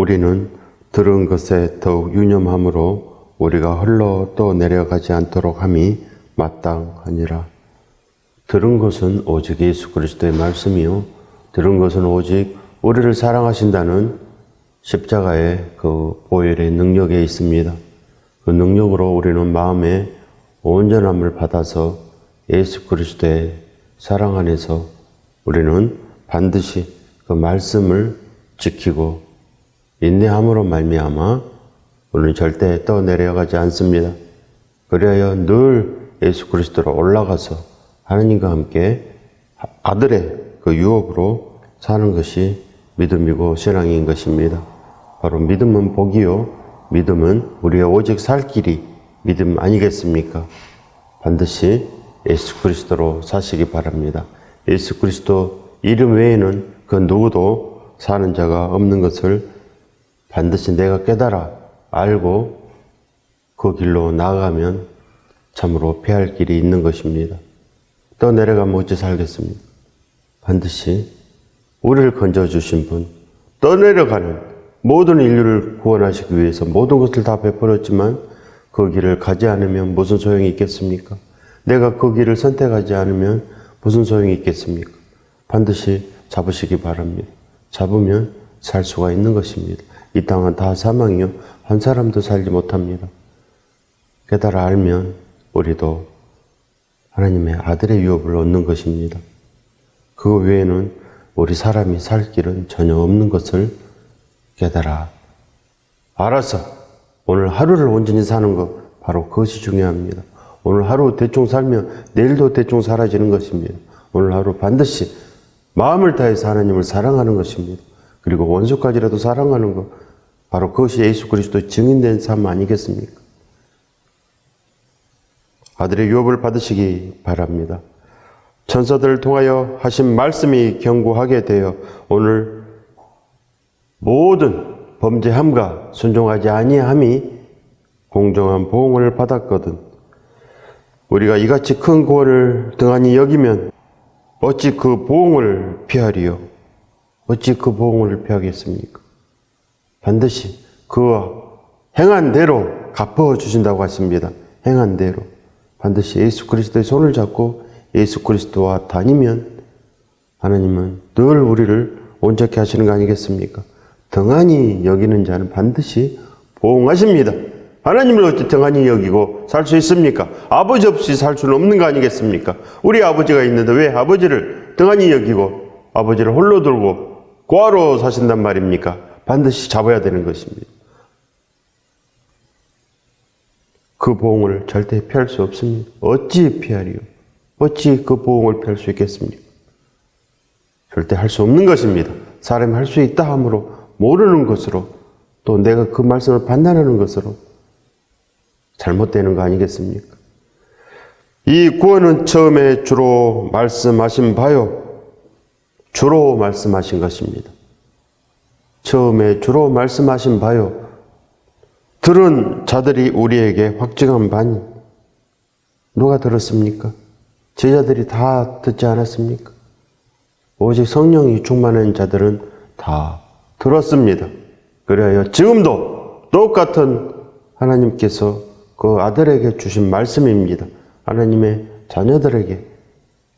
우리는 들은 것에 더욱 유념함으로 우리가 헐러 떠내려가지 않도록 함이 마땅하니라. 들은 것은 오직 예수 그리스도의 말씀이요, 들은 것은 오직 우리를 사랑하신다는 십자가의 그 보혈의 능력에 있습니다. 그 능력으로 우리는 마음의 온전함을 받아서 예수 그리스도의 사랑 안에서 우리는 반드시 그 말씀을 지키고 인내함으로 말미암아 우리는 절대 떠내려가지 않습니다. 그리하여 늘 예수 그리스도로 올라가서 하나님과 함께 아들의 그 유업으로 사는 것이 믿음이고 신앙인 것입니다. 바로 믿음은 복이요, 믿음은 우리의 오직 살 길이 믿음 아니겠습니까? 반드시 예수 그리스도로 사시기 바랍니다. 예수 그리스도 이름 외에는 그 누구도 사는 자가 없는 것을 반드시 내가 깨달아 알고 그 길로 나아가면 참으로 피할 길이 있는 것입니다. 떠내려가면 어찌 살겠습니까? 반드시 우리를 건져주신 분, 떠내려가는 모든 인류를 구원하시기 위해서 모든 것을 다 베풀었지만 그 길을 가지 않으면 무슨 소용이 있겠습니까? 내가 그 길을 선택하지 않으면 무슨 소용이 있겠습니까? 반드시 잡으시기 바랍니다. 잡으면 살 수가 있는 것입니다. 이 땅은 다 사망이요, 한 사람도 살지 못합니다. 깨달아 알면 우리도 하나님의 아들의 유업을 얻는 것입니다. 그 외에는 우리 사람이 살 길은 전혀 없는 것을 깨달아 알아서 오늘 하루를 온전히 사는 것, 바로 그것이 중요합니다. 오늘 하루 대충 살면 내일도 대충 사라지는 것입니다. 오늘 하루 반드시 마음을 다해서 하나님을 사랑하는 것입니다. 그리고 원수까지라도 사랑하는 것, 바로 그것이 예수 그리스도의 증인된 삶 아니겠습니까? 아들의 유업을 받으시기 바랍니다. 천사들을 통하여 하신 말씀이 견고하게 되어 오늘 모든 범죄함과 순종하지 아니함이 공정한 보응을 받았거든 우리가 이같이 큰 구원을 등한히 여기면 어찌 그 보응을 피하리요? 어찌 그 보응을 피하겠습니까? 반드시 그 행한 대로 갚아 주신다고 하십니다. 행한 대로 반드시 예수 그리스도의 손을 잡고 예수 그리스도와 다니면 하나님은 늘 우리를 온전케 하시는 거 아니겠습니까? 등한히 여기는 자는 반드시 보응하십니다. 하나님을 어찌 등한히 여기고 살 수 있습니까? 아버지 없이 살 수는 없는 거 아니겠습니까? 우리 아버지가 있는데 왜 아버지를 등한히 여기고 아버지를 홀로 들고 고아로 사신단 말입니까? 반드시 잡아야 되는 것입니다. 그 보응을 절대 피할 수 없습니다. 어찌 피하리요? 어찌 그 보응을 피할 수 있겠습니까? 절대 할 수 없는 것입니다. 사람이 할 수 있다 함으로 모르는 것으로 또 내가 그 말씀을 판단하는 것으로 잘못되는 거 아니겠습니까? 이 구원은 처음에 주로 말씀하신 바요. 주로 말씀하신 것입니다. 처음에 주로 말씀하신 바요. 들은 자들이 우리에게 확증한 바니 누가 들었습니까? 제자들이 다 듣지 않았습니까? 오직 성령이 충만한 자들은 다 들었습니다. 그래야 지금도 똑같은 하나님께서 그 아들에게 주신 말씀입니다. 하나님의 자녀들에게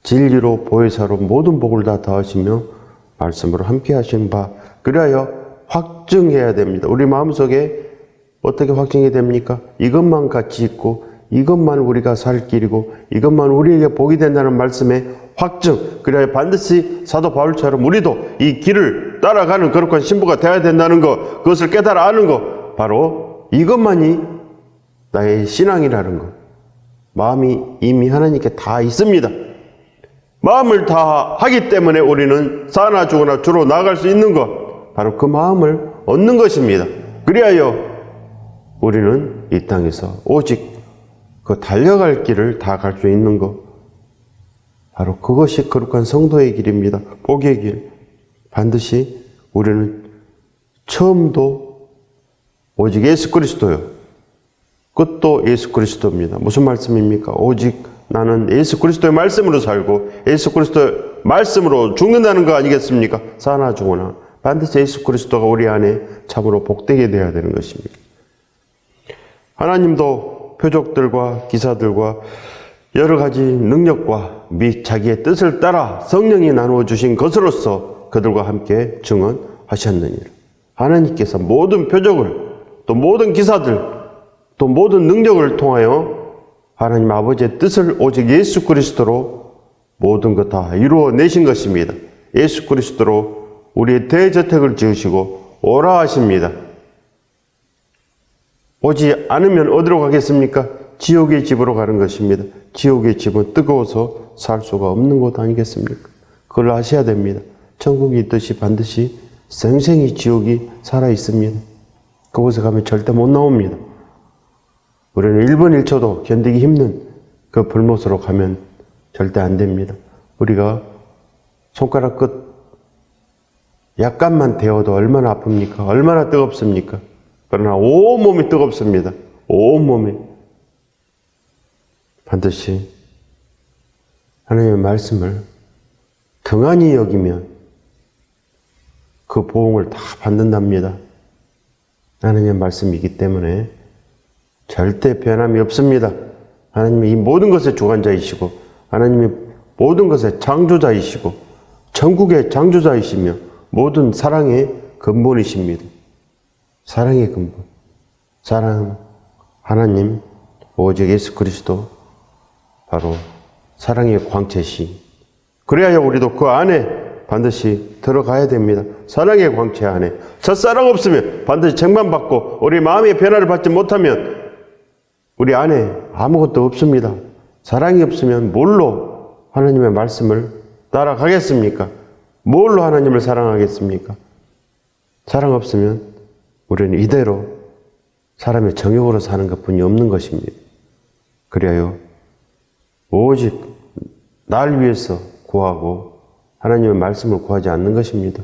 진리로 보혜사로 모든 복을 다 더하시며 말씀으로 함께 하시는 바, 그래야 확증해야 됩니다. 우리 마음속에 어떻게 확증이 됩니까? 이것만 같이 있고 이것만 우리가 살 길이고 이것만 우리에게 복이 된다는 말씀의 확증, 그래야 반드시 사도 바울처럼 우리도 이 길을 따라가는 거룩한 신부가 되어야 된다는 것, 그것을 깨달아 아는 것, 바로 이것만이 나의 신앙이라는 것. 마음이 이미 하나님께 다 있습니다. 마음을 다 하기 때문에 우리는 사나 죽으나 주로 나아갈 수 있는 것, 바로 그 마음을 얻는 것입니다. 그리하여 우리는 이 땅에서 오직 그 달려갈 길을 다 갈 수 있는 것, 바로 그것이 거룩한 성도의 길입니다. 복의 길. 반드시 우리는 처음도 오직 예수 그리스도요, 끝도 예수 그리스도입니다. 무슨 말씀입니까? 오직 나는 예수 그리스도의 말씀으로 살고 예수 그리스도의 말씀으로 죽는다는 거 아니겠습니까? 사나 죽으나 반드시 예수 그리스도가 우리 안에 참으로 복되게 되어야 되는 것입니다. 하나님도 표적들과 기사들과 여러 가지 능력과 및 자기의 뜻을 따라 성령이 나누어 주신 것으로서 그들과 함께 증언하셨느니라. 하나님께서 모든 표적을, 또 모든 기사들, 또 모든 능력을 통하여 하나님 아버지의 뜻을 오직 예수 그리스도로 모든 것 다 이루어내신 것입니다. 예수 그리스도로 우리의 대저택을 지으시고 오라 하십니다. 오지 않으면 어디로 가겠습니까? 지옥의 집으로 가는 것입니다. 지옥의 집은 뜨거워서 살 수가 없는 곳 아니겠습니까? 그걸 아셔야 됩니다. 천국이 있듯이 반드시 생생히 지옥이 살아 있습니다. 그곳에 가면 절대 못 나옵니다. 우리는 1분 1초도 견디기 힘든 그 불못으로 가면 절대 안 됩니다. 우리가 손가락 끝 약간만 데워도 얼마나 아픕니까? 얼마나 뜨겁습니까? 그러나 온몸이 뜨겁습니다. 온몸이. 반드시 하나님의 말씀을 등한히 여기면 그 보응을 다 받는답니다. 하나님의 말씀이기 때문에 절대 변함이 없습니다. 하나님이 이 모든 것의 주관자이시고 하나님이 모든 것의 창조자이시고 천국의 창조자이시며 모든 사랑의 근본이십니다. 사랑의 근본. 사랑 하나님 오직 예수 그리스도 바로 사랑의 광채시. 그래야 우리도 그 안에 반드시 들어가야 됩니다. 사랑의 광채 안에. 첫사랑 없으면 반드시 책망받고 우리 마음의 변화를 받지 못하면 우리 안에 아무것도 없습니다. 사랑이 없으면 뭘로 하나님의 말씀을 따라가겠습니까? 뭘로 하나님을 사랑하겠습니까? 사랑 없으면 우리는 이대로 사람의 정욕으로 사는 것뿐이 없는 것입니다. 그래요. 오직 날 위해서 구하고 하나님의 말씀을 구하지 않는 것입니다.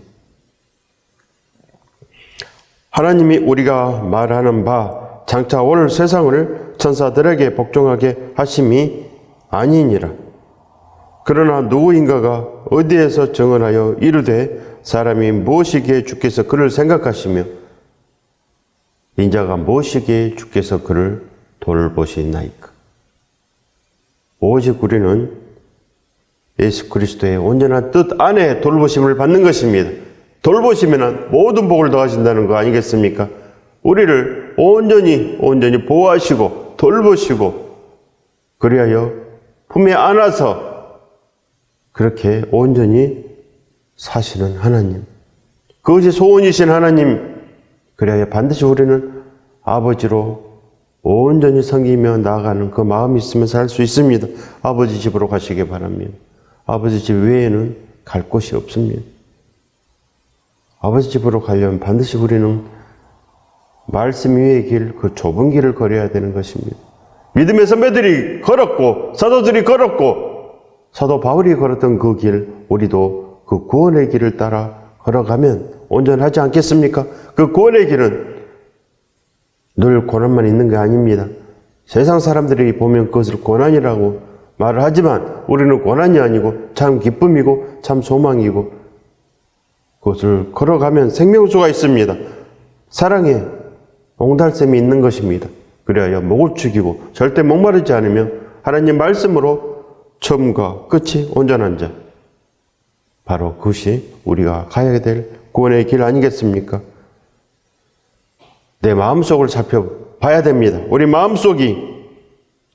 하나님이 우리가 말하는 바 장차 올 세상을 천사들에게 복종하게 하심이 아니니라. 그러나 누구인가가 어디에서 증언하여 이르되 사람이 무엇이기에 주께서 그를 생각하시며 인자가 무엇이기에 주께서 그를 돌보시나이까. 오직 우리는 예수 그리스도의 온전한 뜻 안에 돌보심을 받는 것입니다. 돌보시면 모든 복을 더하신다는 거 아니겠습니까? 우리를 온전히 보호하시고 돌보시고 그리하여 품에 안아서 그렇게 온전히 사시는 하나님, 그것이 소원이신 하나님, 그래야 반드시 우리는 아버지로 온전히 섬기며 나아가는 그 마음이 있으면 살 수 있습니다. 아버지 집으로 가시기 바랍니다. 아버지 집 외에는 갈 곳이 없습니다. 아버지 집으로 가려면 반드시 우리는 말씀 위의 길, 그 좁은 길을 걸어야 되는 것입니다. 믿음의 선배들이 걸었고 사도들이 걸었고 사도 바울이 걸었던 그 길, 우리도 그 구원의 길을 따라 걸어가면 온전하지 않겠습니까? 그 구원의 길은 늘 고난만 있는 게 아닙니다. 세상 사람들이 보면 그것을 고난이라고 말을 하지만 우리는 고난이 아니고 참 기쁨이고 참 소망이고 그것을 걸어가면 생명수가 있습니다. 사랑에 옹달샘이 있는 것입니다. 그래야 목을 축이고 절대 목마르지 않으면 하나님 말씀으로 처음과 끝이 온전한 자, 바로 그것이 우리가 가야 될 구원의 길 아니겠습니까? 내 마음속을 살펴봐야 됩니다. 우리 마음속이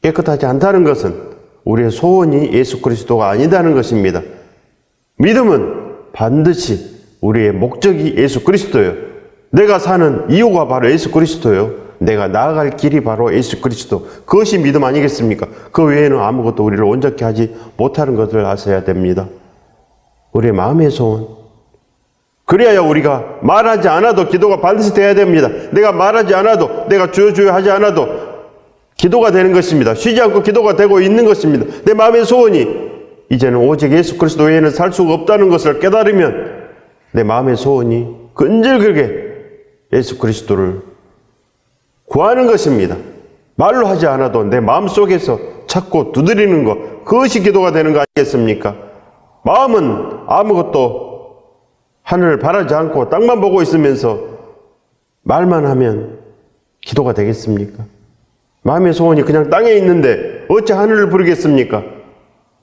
깨끗하지 않다는 것은 우리의 소원이 예수 그리스도가 아니다는 것입니다. 믿음은 반드시 우리의 목적이 예수 그리스도예요. 내가 사는 이유가 바로 예수 그리스도예요. 내가 나아갈 길이 바로 예수 그리스도. 그것이 믿음 아니겠습니까? 그 외에는 아무것도 우리를 온전케 하지 못하는 것을 아셔야 됩니다. 우리의 마음의 소원. 그래야 우리가 말하지 않아도 기도가 반드시 돼야 됩니다. 내가 말하지 않아도, 내가 주여 주여 하지 않아도 기도가 되는 것입니다. 쉬지 않고 기도가 되고 있는 것입니다. 내 마음의 소원이 이제는 오직 예수 그리스도 외에는 살 수가 없다는 것을 깨달으면 내 마음의 소원이 끈질기게 예수 그리스도를 구하는 것입니다. 말로 하지 않아도 내 마음속에서 찾고 두드리는 것, 그것이 기도가 되는 거 아니겠습니까? 마음은 아무것도 하늘을 바라지 않고 땅만 보고 있으면서 말만 하면 기도가 되겠습니까? 마음의 소원이 그냥 땅에 있는데 어찌 하늘을 부르겠습니까?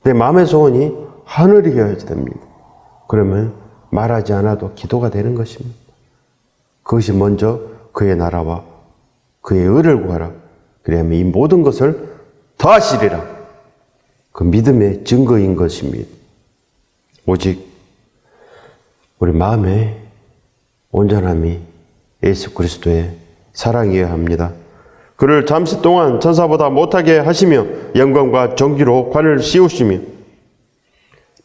내 마음의 소원이 하늘이어야 됩니다. 그러면 말하지 않아도 기도가 되는 것입니다. 그것이 먼저 그의 나라와 그의 의를 구하라. 그래야만 이 모든 것을 더하시리라. 그 믿음의 증거인 것입니다. 오직 우리 마음의 온전함이 예수 그리스도의 사랑이어야 합니다. 그를 잠시 동안 천사보다 못하게 하시며 영광과 정기로 관을 씌우시며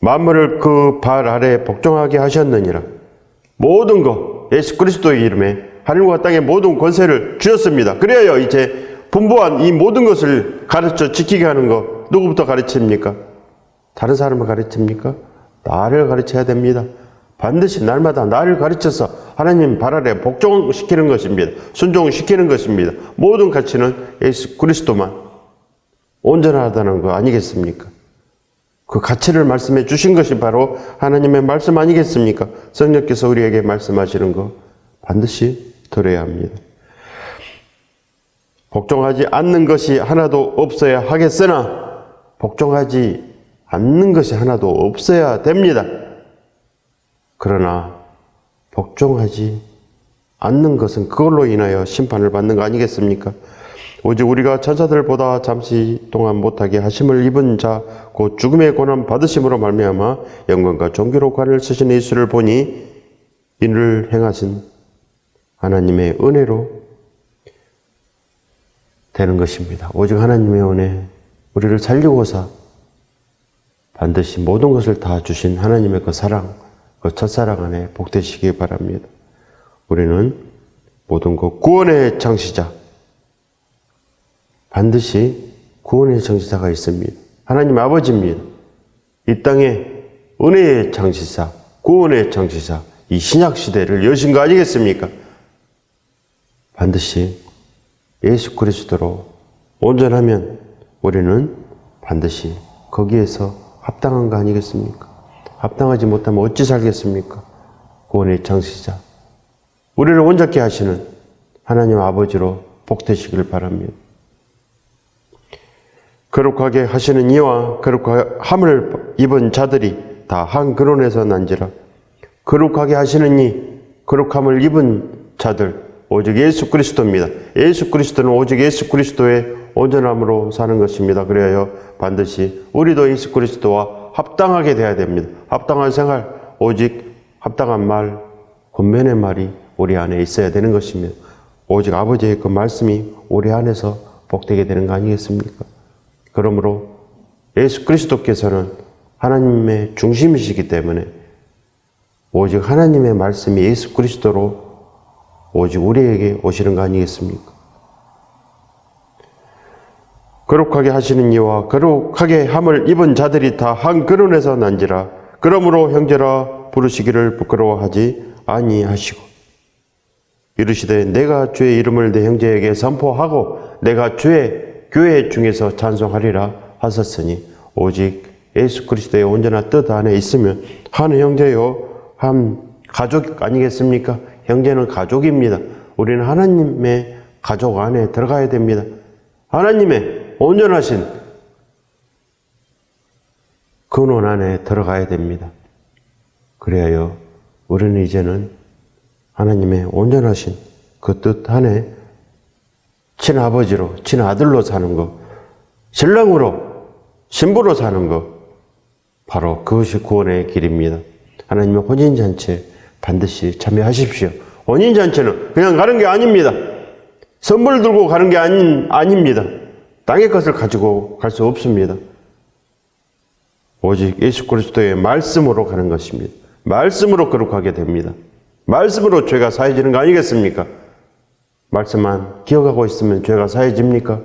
만물을 그 발 아래 복종하게 하셨느니라. 모든 것 예수 그리스도의 이름에 하늘과 땅의 모든 권세를 주셨습니다. 그래야 이제 분부한 이 모든 것을 가르쳐 지키게 하는 것 누구부터 가르칩니까? 다른 사람을 가르칩니까? 나를 가르쳐야 됩니다. 반드시 날마다 나를 가르쳐서 하나님 발 아래 복종시키는 것입니다. 순종시키는 것입니다. 모든 가치는 예수 그리스도만 온전하다는 거 아니겠습니까? 그 가치를 말씀해 주신 것이 바로 하나님의 말씀 아니겠습니까? 성령께서 우리에게 말씀하시는 거 반드시 들어야 합니다. 복종하지 않는 것이 하나도 없어야 하겠으나 복종하지 않는 것이 하나도 없어야 됩니다. 그러나 복종하지 않는 것은 그걸로 인하여 심판을 받는 거 아니겠습니까? 오직 우리가 천사들보다 잠시 동안 못하게 하심을 입은 자 곧 죽음의 고난 받으심으로 말미암아 영광과 존귀로 관을 쓰신 예수를 보니 이를 행하신 하나님의 은혜로 되는 것입니다. 오직 하나님의 은혜, 우리를 살리고서 반드시 모든 것을 다 주신 하나님의 그 사랑, 그 첫사랑 안에 복되시기 바랍니다. 우리는 모든 것 구원의 창시자, 반드시 구원의 창시자가 있습니다. 하나님 아버지입니다. 이 땅에 은혜의 창시자, 구원의 창시자, 이 신약 시대를 여신 거 아니겠습니까? 반드시 예수 그리스도로 온전하면 우리는 반드시 거기에서 합당한 거 아니겠습니까? 합당하지 못하면 어찌 살겠습니까? 구원의 창시자, 우리를 온전케 하시는 하나님 아버지로 복되시길 바랍니다. 거룩하게 하시는 이와 거룩함을 입은 자들이 다 한 근원에서 난지라. 거룩하게 하시는 이, 거룩함을 입은 자들, 오직 예수 그리스도입니다. 예수 그리스도는 오직 예수 그리스도의 온전함으로 사는 것입니다. 그래야 반드시 우리도 예수 그리스도와 합당하게 돼야 됩니다. 합당한 생활, 오직 합당한 말, 권면의 말이 우리 안에 있어야 되는 것입니다. 오직 아버지의 그 말씀이 우리 안에서 복되게 되는 거 아니겠습니까? 그러므로 예수 그리스도께서는 하나님의 중심이시기 때문에 오직 하나님의 말씀이 예수 그리스도로 오직 우리에게 오시는 거 아니겠습니까? 거룩하게 하시는 이와 거룩하게 함을 입은 자들이 다 한 근원에서 난지라. 그러므로 형제라 부르시기를 부끄러워하지 아니하시고 이르시되 내가 주의 이름을 내 형제에게 선포하고 내가 주의 교회 중에서 찬송하리라 하셨으니 오직 예수 그리스도의 온전한 뜻 안에 있으면 한 형제요 한 가족 아니겠습니까? 형제는 가족입니다. 우리는 하나님의 가족 안에 들어가야 됩니다. 하나님의 온전하신 근원 안에 들어가야 됩니다. 그래야 우리는 이제는 하나님의 온전하신 그 뜻 안에 친아버지로, 친아들로 사는 것, 신랑으로, 신부로 사는 것, 바로 그것이 구원의 길입니다. 하나님의 혼인잔치에 반드시 참여하십시오. 혼인잔치는 그냥 가는 게 아닙니다. 선물 들고 가는 게 아닙니다. 땅의 것을 가지고 갈 수 없습니다. 오직 예수 그리스도의 말씀으로 가는 것입니다. 말씀으로 거룩하게 됩니다. 말씀으로 죄가 사해지는 거 아니겠습니까? 말씀만 기억하고 있으면 죄가 사해집니까?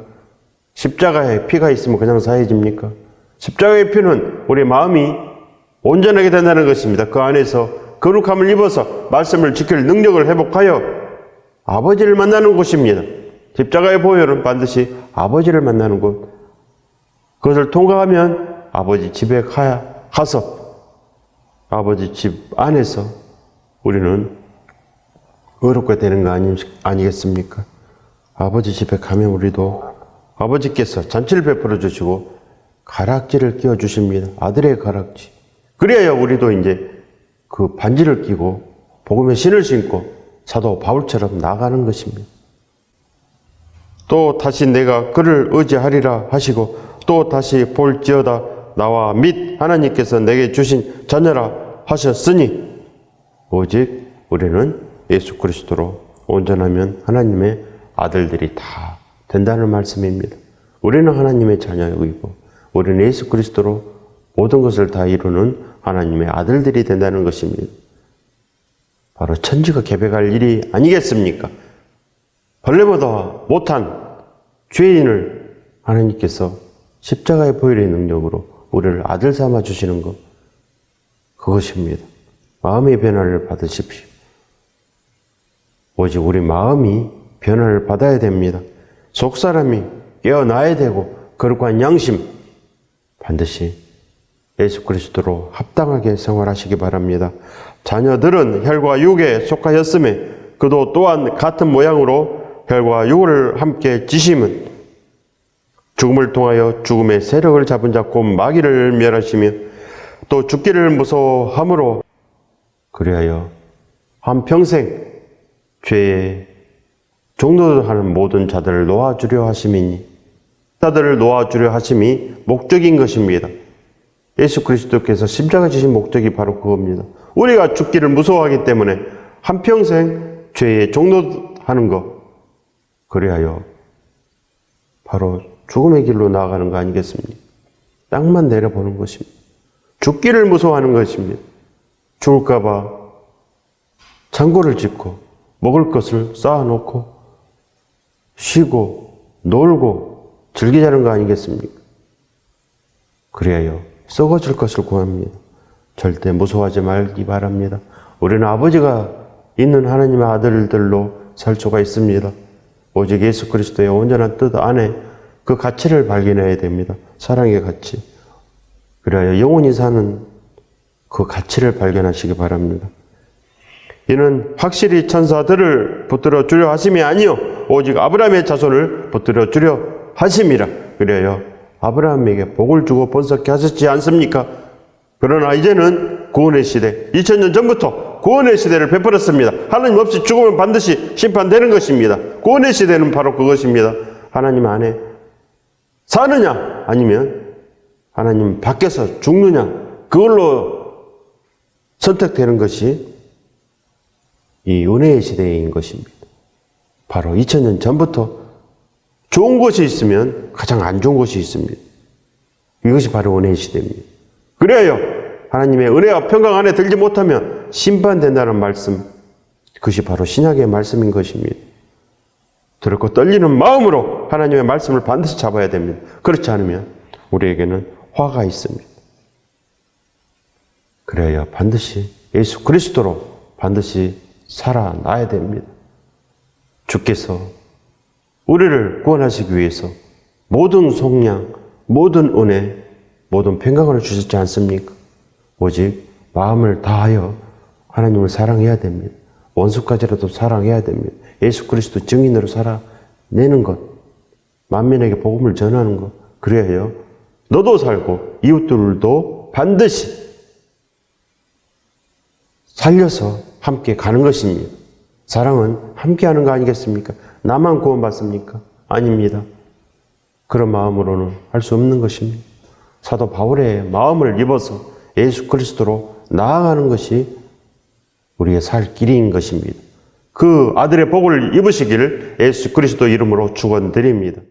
십자가에 피가 있으면 그냥 사해집니까? 십자가의 피는 우리 마음이 온전하게 된다는 것입니다. 그 안에서 거룩함을 입어서 말씀을 지킬 능력을 회복하여 아버지를 만나는 곳입니다. 십자가의 보혈은 반드시 아버지를 만나는 곳. 그것을 통과하면 아버지 집에 가서 아버지 집 안에서 우리는 어렵게 되는 거 아니겠습니까? 아버지 집에 가면 우리도 아버지께서 잔치를 베풀어 주시고 가락지를 끼워 주십니다. 아들의 가락지. 그래야 우리도 이제 그 반지를 끼고 복음의 신을 신고 사도 바울처럼 나가는 것입니다. 또 다시 내가 그를 의지하리라 하시고 또 다시 볼지어다 나와 및 하나님께서 내게 주신 자녀라 하셨으니 오직 우리는 예수 그리스도로 온전하면 하나님의 아들들이 다 된다는 말씀입니다. 우리는 하나님의 자녀이고 우리는 예수 그리스도로 모든 것을 다 이루는 하나님의 아들들이 된다는 것입니다. 바로 천지가 개벽할 일이 아니겠습니까? 벌레보다 못한 죄인을 하나님께서 십자가의 보혈의 능력으로 우리를 아들 삼아 주시는 것, 그것입니다. 마음의 변화를 받으십시오. 오직 우리 마음이 변화를 받아야 됩니다. 속사람이 깨어나야 되고 거룩한 양심 반드시 예수 그리스도로 합당하게 생활하시기 바랍니다. 자녀들은 혈과 육에 속하였음에 그도 또한 같은 모양으로 혈과 육을 함께 지심은 죽음을 통하여 죽음의 세력을 잡은 자 곧 마귀를 멸하시며 또 죽기를 무서워함으로 그리하여 한평생 죄에 종노하는 모든 자들을 놓아주려 하심이니 자들을 놓아주려 하심이 목적인 것입니다. 예수 그리스도께서 십자가 지신 목적이 바로 그겁니다. 우리가 죽기를 무서워하기 때문에 한평생 죄에 종노하는 것, 그리하여 바로 죽음의 길로 나아가는 거 아니겠습니까? 땅만 내려보는 것입니다. 죽기를 무서워하는 것입니다. 죽을까 봐 창고를 짓고 먹을 것을 쌓아놓고 쉬고 놀고 즐기자는 거 아니겠습니까? 그래야 썩어질 것을 구합니다. 절대 무서워하지 말기 바랍니다. 우리는 아버지가 있는 하나님의 아들들로 살 수가 있습니다. 오직 예수 그리스도의 온전한 뜻 안에 그 가치를 발견해야 됩니다. 사랑의 가치. 그래야 영원히 사는 그 가치를 발견하시기 바랍니다. 이는 확실히 천사들을 붙들어 주려 하심이 아니요 오직 아브라함의 자손을 붙들어 주려 하심이라. 그래요 아브라함에게 복을 주고 번성케 하셨지 않습니까? 그러나 이제는 구원의 시대, 2000년 전부터 구원의 시대를 베풀었습니다. 하나님 없이 죽으면 반드시 심판되는 것입니다. 구원의 시대는 바로 그것입니다. 하나님 안에 사느냐 아니면 하나님 밖에서 죽느냐, 그걸로 선택되는 것이 이 은혜의 시대인 것입니다. 바로 2000년 전부터 좋은 것이 있으면 가장 안 좋은 것이 있습니다. 이것이 바로 은혜의 시대입니다. 그래요 하나님의 은혜와 평강 안에 들지 못하면 심판된다는 말씀, 그것이 바로 신약의 말씀인 것입니다. 두렵고 떨리는 마음으로 하나님의 말씀을 반드시 잡아야 됩니다. 그렇지 않으면 우리에게는 화가 있습니다. 그래야 반드시 예수 그리스도로 반드시 살아나야 됩니다. 주께서 우리를 구원하시기 위해서 모든 속량, 모든 은혜, 모든 평강을 주셨지 않습니까? 오직 마음을 다하여 하나님을 사랑해야 됩니다. 원수까지라도 사랑해야 됩니다. 예수 그리스도 증인으로 살아내는 것, 만민에게 복음을 전하는 것, 그래야 해요. 너도 살고 이웃들도 반드시 살려서 함께 가는 것입니다. 사랑은 함께 하는 거 아니겠습니까? 나만 구원받습니까? 아닙니다. 그런 마음으로는 할 수 없는 것입니다. 사도 바울의 마음을 입어서 예수 그리스도로 나아가는 것이 우리의 살 길인 것입니다. 그 아들의 복을 입으시기를 예수 그리스도 이름으로 축원드립니다.